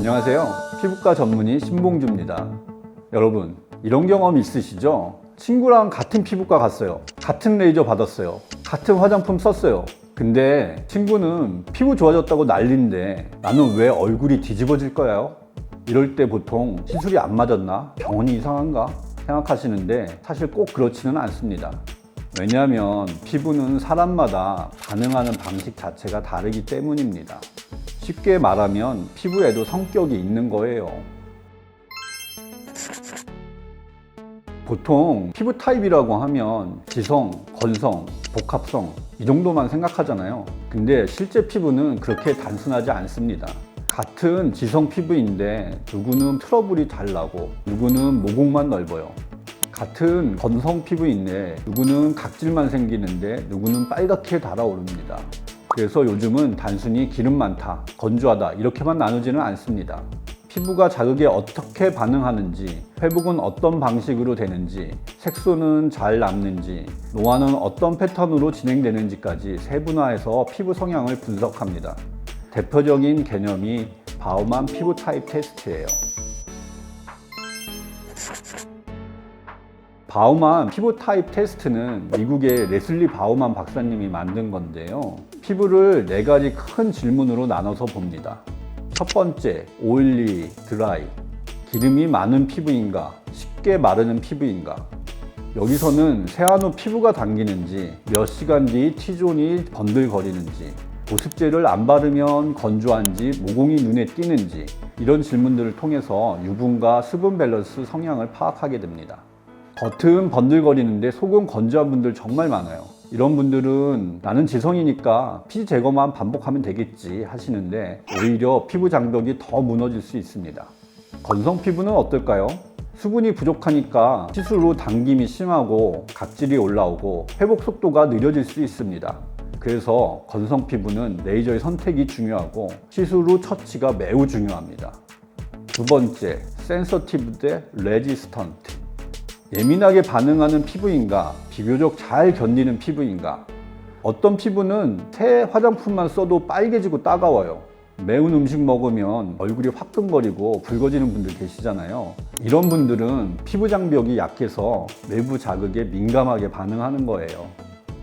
안녕하세요. 피부과 전문의 신봉주입니다. 여러분, 이런 경험 있으시죠? 친구랑 같은 피부과 갔어요. 같은 레이저 받았어요. 같은 화장품 썼어요. 근데 친구는 피부 좋아졌다고 난리인데 나는 왜 얼굴이 뒤집어질 거예요? 이럴 때 보통 시술이 안 맞았나? 병원이 이상한가? 생각하시는데 사실 꼭 그렇지는 않습니다. 왜냐하면 피부는 사람마다 반응하는 방식 자체가 다르기 때문입니다. 쉽게 말하면 피부에도 성격이 있는 거예요. 보통 피부 타입이라고 하면 지성, 건성, 복합성 이 정도만 생각하잖아요. 근데 실제 피부는 그렇게 단순하지 않습니다. 같은 지성 피부인데 누구는 트러블이 잘 나고 누구는 모공만 넓어요. 같은 건성 피부인데 누구는 각질만 생기는데 누구는 빨갛게 달아오릅니다. 그래서 요즘은 단순히 기름 많다, 건조하다 이렇게만 나누지는 않습니다. 피부가 자극에 어떻게 반응하는지, 회복은 어떤 방식으로 되는지, 색소는 잘 남는지, 노화는 어떤 패턴으로 진행되는지까지 세분화해서 피부 성향을 분석합니다. 대표적인 개념이 바우만 피부 타입 테스트예요. 바우만 피부 타입 테스트는 미국의 레슬리 바우만 박사님이 만든 건데요. 피부를 4가지 큰 질문으로 나눠서 봅니다. 첫 번째, 오일리, 드라이. 기름이 많은 피부인가? 쉽게 마르는 피부인가? 여기서는 세안 후 피부가 당기는지, 몇 시간 뒤 T존이 번들거리는지, 보습제를 안 바르면 건조한지, 모공이 눈에 띄는지 이런 질문들을 통해서 유분과 수분 밸런스 성향을 파악하게 됩니다. 겉은 번들거리는데 속은 건조한 분들 정말 많아요. 이런 분들은 나는 지성이니까 피 제거만 반복하면 되겠지 하시는데 오히려 피부 장벽이 더 무너질 수 있습니다. 건성 피부는 어떨까요? 수분이 부족하니까 시술 후 당김이 심하고 각질이 올라오고 회복 속도가 느려질 수 있습니다. 그래서 건성 피부는 레이저의 선택이 중요하고 시술 후 처치가 매우 중요합니다. 두 번째, 센서티브 대 레지스턴트. 예민하게 반응하는 피부인가, 비교적 잘 견디는 피부인가. 어떤 피부는 새 화장품만 써도 빨개지고 따가워요. 매운 음식 먹으면 얼굴이 화끈거리고 붉어지는 분들 계시잖아요. 이런 분들은 피부 장벽이 약해서 외부 자극에 민감하게 반응하는 거예요.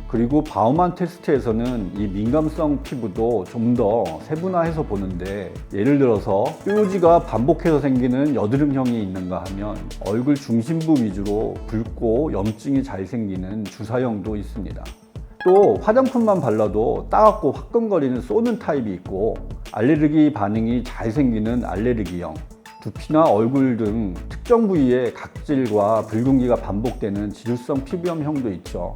그리고 바우만 테스트에서는 이 민감성 피부도 좀 더 세분화해서 보는데, 예를 들어서 뾰루지가 반복해서 생기는 여드름형이 있는가 하면 얼굴 중심부 위주로 붉고 염증이 잘 생기는 주사형도 있습니다. 또 화장품만 발라도 따갑고 화끈거리는 쏘는 타입이 있고, 알레르기 반응이 잘 생기는 알레르기형, 두피나 얼굴 등 특정 부위에 각질과 붉은기가 반복되는 지루성 피부염형도 있죠.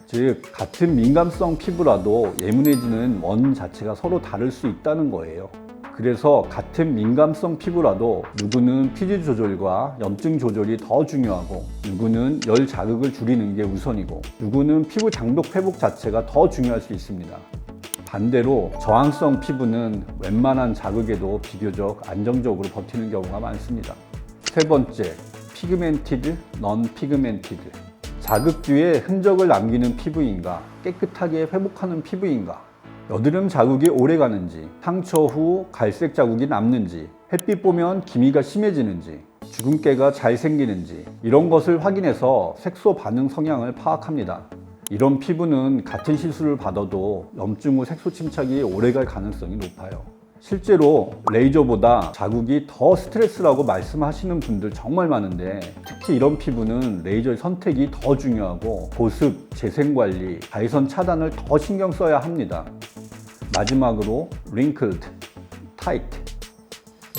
즉, 같은 민감성 피부라도 예민해지는 원인 자체가 서로 다를 수 있다는 거예요. 그래서 같은 민감성 피부라도 누구는 피지 조절과 염증 조절이 더 중요하고, 누구는 열 자극을 줄이는 게 우선이고, 누구는 피부 장벽 회복 자체가 더 중요할 수 있습니다. 반대로 저항성 피부는 웬만한 자극에도 비교적 안정적으로 버티는 경우가 많습니다. 세 번째, 피그멘티드, 넌 피그멘티드. 자극 뒤에 흔적을 남기는 피부인가, 깨끗하게 회복하는 피부인가, 여드름 자국이 오래 가는지, 상처 후 갈색 자국이 남는지, 햇빛 보면 기미가 심해지는지, 주근깨가 잘 생기는지 이런 것을 확인해서 색소 반응 성향을 파악합니다. 이런 피부는 같은 시술을 받아도 염증 후 색소 침착이 오래 갈 가능성이 높아요. 실제로 레이저보다 자국이 더 스트레스라고 말씀하시는 분들 정말 많은데, 특히 이런 피부는 레이저의 선택이 더 중요하고 보습, 재생관리, 자외선 차단을 더 신경 써야 합니다. 마지막으로 wrinkled, tight.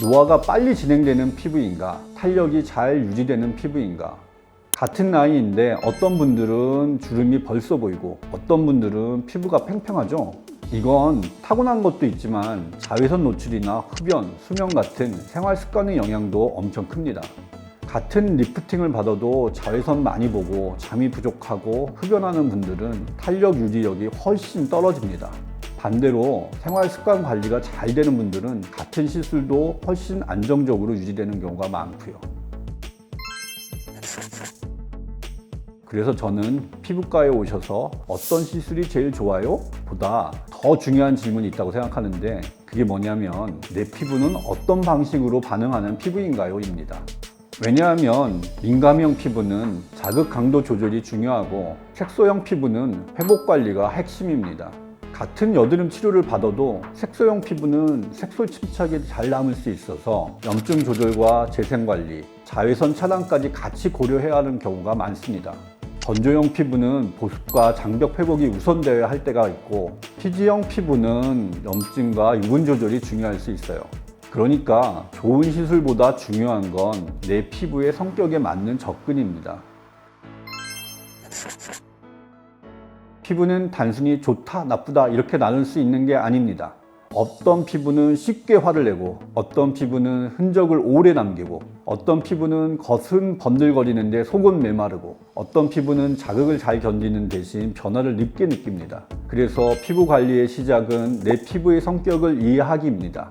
노화가 빨리 진행되는 피부인가, 탄력이 잘 유지되는 피부인가. 같은 나이인데 어떤 분들은 주름이 벌써 보이고 어떤 분들은 피부가 팽팽하죠. 이건 타고난 것도 있지만 자외선 노출이나 흡연, 수면 같은 생활 습관의 영향도 엄청 큽니다. 같은 리프팅을 받아도 자외선 많이 보고 잠이 부족하고 흡연하는 분들은 탄력 유지력이 훨씬 떨어집니다. 반대로 생활 습관 관리가 잘 되는 분들은 같은 시술도 훨씬 안정적으로 유지되는 경우가 많고요. 그래서 저는 피부과에 오셔서 어떤 시술이 제일 좋아요? 보다 더 중요한 질문이 있다고 생각하는데 그게 뭐냐면 내 피부는 어떤 방식으로 반응하는 피부인가요? 입니다. 왜냐하면 민감형 피부는 자극 강도 조절이 중요하고 색소형 피부는 회복 관리가 핵심입니다. 같은 여드름 치료를 받아도 색소형 피부는 색소 침착이 잘 남을 수 있어서 염증 조절과 재생 관리, 자외선 차단까지 같이 고려해야 하는 경우가 많습니다. 건조형 피부는 보습과 장벽 회복이 우선되어야 할 때가 있고 피지형 피부는 염증과 유분 조절이 중요할 수 있어요. 그러니까 좋은 시술보다 중요한 건 내 피부의 성격에 맞는 접근입니다. 피부는 단순히 좋다, 나쁘다 이렇게 나눌 수 있는 게 아닙니다. 어떤 피부는 쉽게 화를 내고 어떤 피부는 흔적을 오래 남기고 어떤 피부는 겉은 번들거리는데 속은 메마르고 어떤 피부는 자극을 잘 견디는 대신 변화를 늦게 느낍니다. 그래서 피부 관리의 시작은 내 피부의 성격을 이해하기입니다.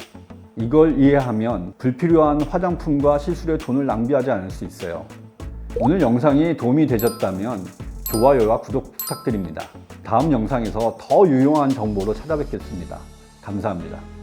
이걸 이해하면 불필요한 화장품과 시술에 돈을 낭비하지 않을 수 있어요. 오늘 영상이 도움이 되셨다면 좋아요와 구독 부탁드립니다. 다음 영상에서 더 유용한 정보로 찾아뵙겠습니다. 감사합니다.